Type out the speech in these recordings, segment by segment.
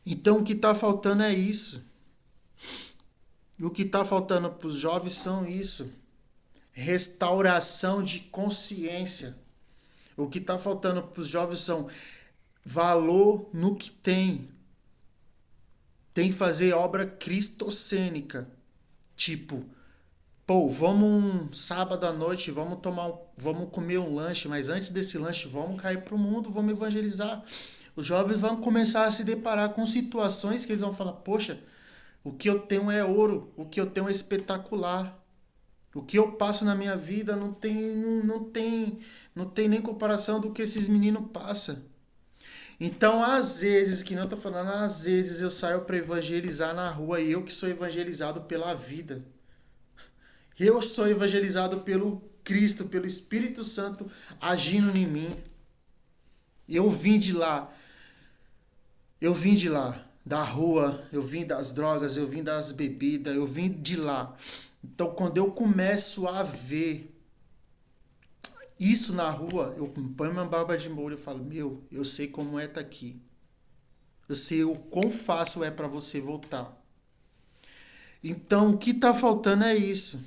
Então o que está faltando é isso. O que está faltando para os jovens são isso. Restauração de consciência. O que está faltando para os jovens são valor no que tem. Tem que fazer obra cristocênica. Tipo, pô, vamos um sábado à noite, vamos comer um lanche, mas antes desse lanche vamos cair pro mundo, vamos evangelizar. Os jovens vão começar a se deparar com situações que eles vão falar, poxa, o que eu tenho é ouro, o que eu tenho é espetacular. O que eu passo na minha vida não tem nem comparação do que esses meninos passam. Então, às vezes, que não eu tô falando, às vezes eu saio para evangelizar na rua e eu que sou evangelizado pela vida. Eu sou evangelizado pelo Cristo, pelo Espírito Santo agindo em mim. Eu vim de lá, eu vim de lá, da rua, eu vim das drogas, eu vim das bebidas, eu vim de lá. Então, quando eu começo a ver isso na rua, eu ponho minha barba de molho e falo: Meu, eu sei como é estar aqui. Eu sei o quão fácil é para você voltar. Então, o que está faltando é isso.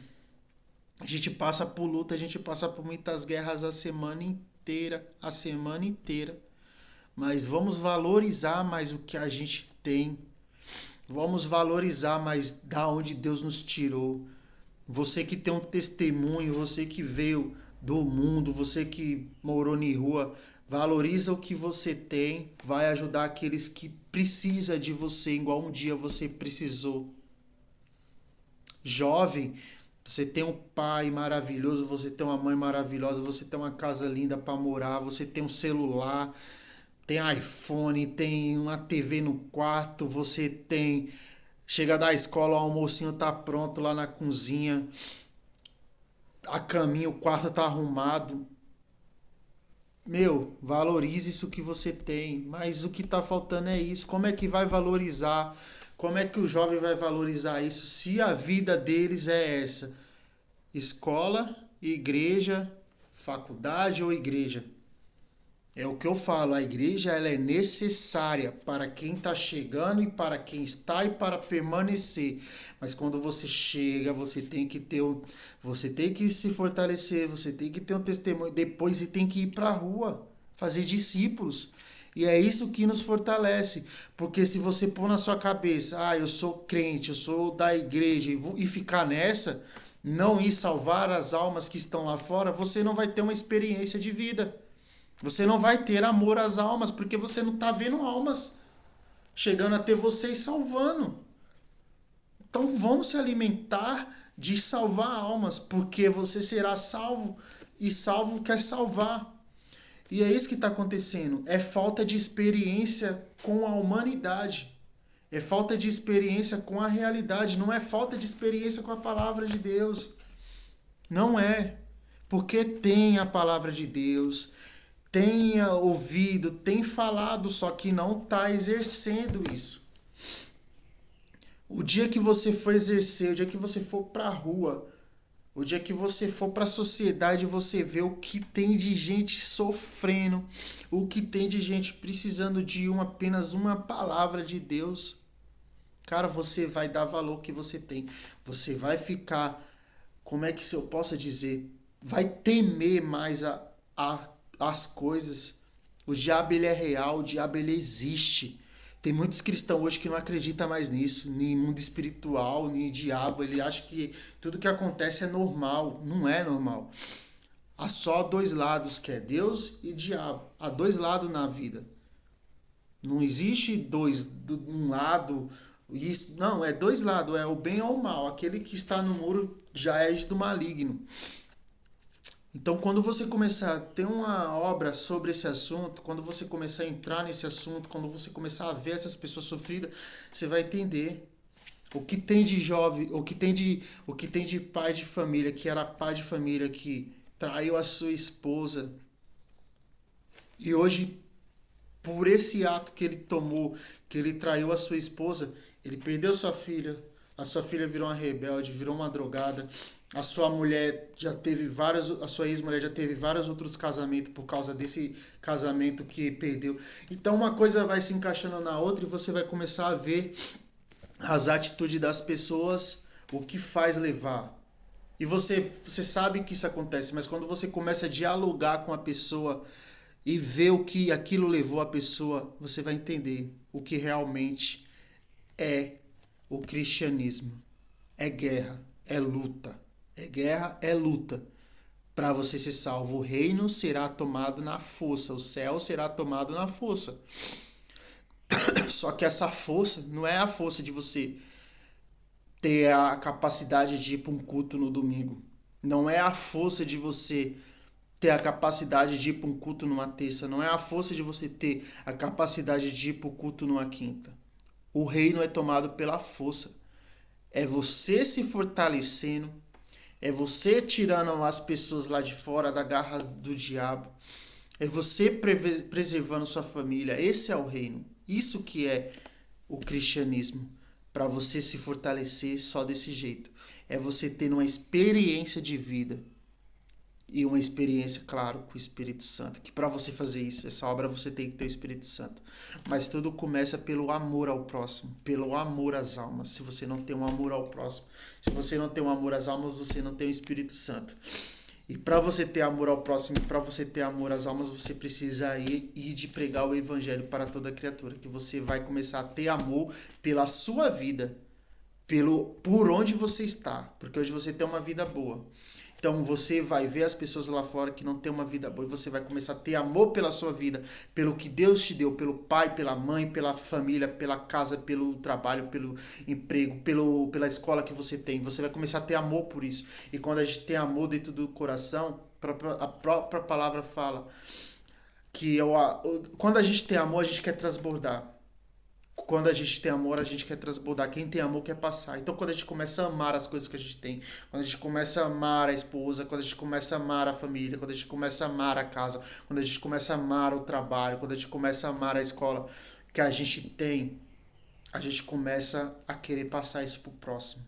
A gente passa por luta, a gente passa por muitas guerras a semana inteira. Mas vamos valorizar mais o que a gente tem. Vamos valorizar mais da onde Deus nos tirou. Você que tem um testemunho, você que veio do mundo, você que morou em rua, valoriza o que você tem, vai ajudar aqueles que precisam de você, igual um dia você precisou. Jovem, você tem um pai maravilhoso, você tem uma mãe maravilhosa, você tem uma casa linda para morar, você tem um celular, tem iPhone, tem uma TV no quarto, você tem. Chega da escola, o almocinho tá pronto lá na cozinha, a caminho, o quarto tá arrumado. Meu, valorize isso que você tem, mas o que tá faltando é isso. Como é que vai valorizar? Como é que o jovem vai valorizar isso se a vida deles é essa? Escola, igreja, faculdade ou igreja? É o que eu falo, a igreja ela é necessária para quem está chegando e para quem está e para permanecer. Mas quando você chega, você tem que se fortalecer, você tem que ter um testemunho, depois você tem que ir para a rua, fazer discípulos. E é isso que nos fortalece, porque se você pôr na sua cabeça, eu sou crente, eu sou da igreja e ficar nessa, não ir salvar as almas que estão lá fora, você não vai ter uma experiência de vida. Você não vai ter amor às almas, porque você não está vendo almas chegando até você e salvando. Então vamos se alimentar de salvar almas, porque você será salvo e salvo quer salvar. E é isso que está acontecendo. É falta de experiência com a humanidade. É falta de experiência com a realidade. Não é falta de experiência com a palavra de Deus. Não é. Porque tem a palavra de Deus, tenha ouvido, tem falado, só que não está exercendo isso. O dia que você for exercer, o dia que você for para a rua, o dia que você for para a sociedade, você vê o que tem de gente sofrendo, o que tem de gente precisando de apenas uma palavra de Deus. Cara, você vai dar valor ao que você tem. Você vai ficar, como é que se eu possa dizer, vai temer mais as coisas. O diabo ele é real, o diabo ele existe. Tem muitos cristãos hoje que não acreditam mais nisso, nem mundo espiritual, nem diabo. Ele acha que tudo que acontece é normal. Não é normal. Há só dois lados, que é Deus e diabo. Há dois lados na vida. Não existe um lado. Isso, não, é dois lados, é o bem ou o mal. Aquele que está no muro já é isso do maligno. Então, quando você começar a ter uma obra sobre esse assunto, quando você começar a entrar nesse assunto, quando você começar a ver essas pessoas sofridas, você vai entender o que tem de jovem, o que tem de pai de família, que era pai de família, que traiu a sua esposa e hoje, por esse ato que ele tomou, que ele traiu a sua esposa, ele perdeu sua filha, a sua filha virou uma rebelde, virou uma drogada, A sua mulher já teve vários, a sua ex-mulher já teve vários outros casamentos por causa desse casamento que perdeu. Então uma coisa vai se encaixando na outra e você vai começar a ver as atitudes das pessoas, o que faz levar. E você sabe que isso acontece, mas quando você começa a dialogar com a pessoa e ver o que aquilo levou a pessoa, você vai entender o que realmente é o cristianismo. É guerra, é luta. É guerra, é luta. Para você ser salvo, o reino será tomado na força, o céu será tomado na força. Só que essa força não é a força de você ter a capacidade de ir para um culto no domingo. Não é a força de você ter a capacidade de ir para um culto numa terça. Não é a força de você ter a capacidade de ir para o culto numa quinta. O reino é tomado pela força. É você se fortalecendo. É você tirando as pessoas lá de fora da garra do diabo. É você preservando sua família. Esse é o reino. Isso que é o cristianismo. Para você se fortalecer só desse jeito. É você tendo uma experiência de vida. E uma experiência, claro, com o Espírito Santo. Que para você fazer isso, essa obra você tem que ter o Espírito Santo. Mas tudo começa pelo amor ao próximo, pelo amor às almas. Se você não tem um amor ao próximo, se você não tem um amor às almas, você não tem o Espírito Santo. E para você ter amor ao próximo, para você ter amor às almas, você precisa ir de pregar o evangelho para toda criatura. Que você vai começar a ter amor pela sua vida, por onde você está. Porque hoje você tem uma vida boa. Então você vai ver as pessoas lá fora que não tem uma vida boa e você vai começar a ter amor pela sua vida, pelo que Deus te deu, pelo pai, pela mãe, pela família, pela casa, pelo trabalho, pelo emprego, pela escola que você tem. Você vai começar a ter amor por isso. E quando a gente tem amor dentro do coração, a própria palavra fala que quando a gente tem amor, a gente quer transbordar. Quando a gente tem amor, a gente quer transbordar. Quem tem amor quer passar. Então, quando a gente começa a amar as coisas que a gente tem, quando a gente começa a amar a esposa, quando a gente começa a amar a família, quando a gente começa a amar a casa, quando a gente começa a amar o trabalho, quando a gente começa a amar a escola que a gente tem, a gente começa a querer passar isso pro próximo.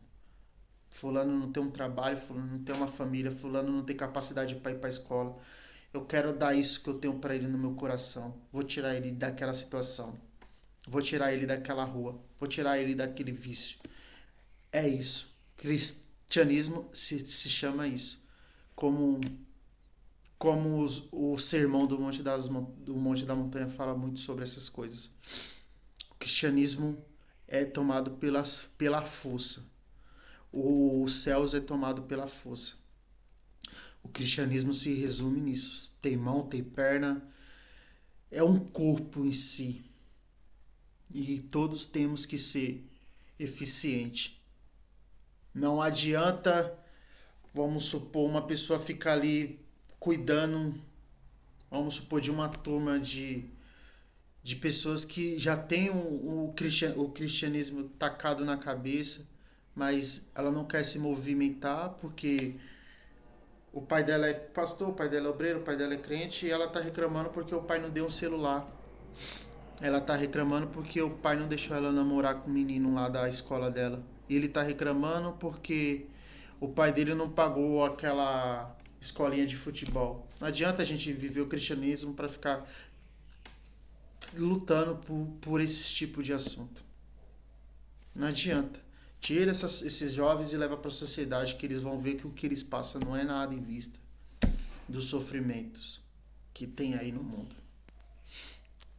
Fulano não tem um trabalho, fulano não tem uma família, fulano não tem capacidade para ir para a escola. Eu quero dar isso que eu tenho para ele no meu coração. Vou tirar ele daquela situação. Vou tirar ele daquela rua. Vou tirar ele daquele vício. É isso. Cristianismo se chama isso. Como o sermão do Monte da Montanha fala muito sobre essas coisas. O cristianismo é tomado pela força. Os céus é tomado pela força. O cristianismo se resume nisso. Tem mão, tem perna. É um corpo em si. E todos temos que ser eficiente. Não adianta, vamos supor, uma pessoa ficar ali cuidando, vamos supor, de uma turma de pessoas que já têm o cristianismo tacado na cabeça, mas ela não quer se movimentar porque o pai dela é pastor, o pai dela é obreiro, o pai dela é crente e ela está reclamando porque o pai não deu um celular. Ela tá reclamando porque o pai não deixou ela namorar com o menino lá da escola dela. E ele tá reclamando porque o pai dele não pagou aquela escolinha de futebol. Não adianta a gente viver o cristianismo para ficar lutando por esse tipo de assunto. Não adianta. Tira esses jovens e leva para a sociedade que eles vão ver que o que eles passam não é nada em vista dos sofrimentos que tem aí no mundo.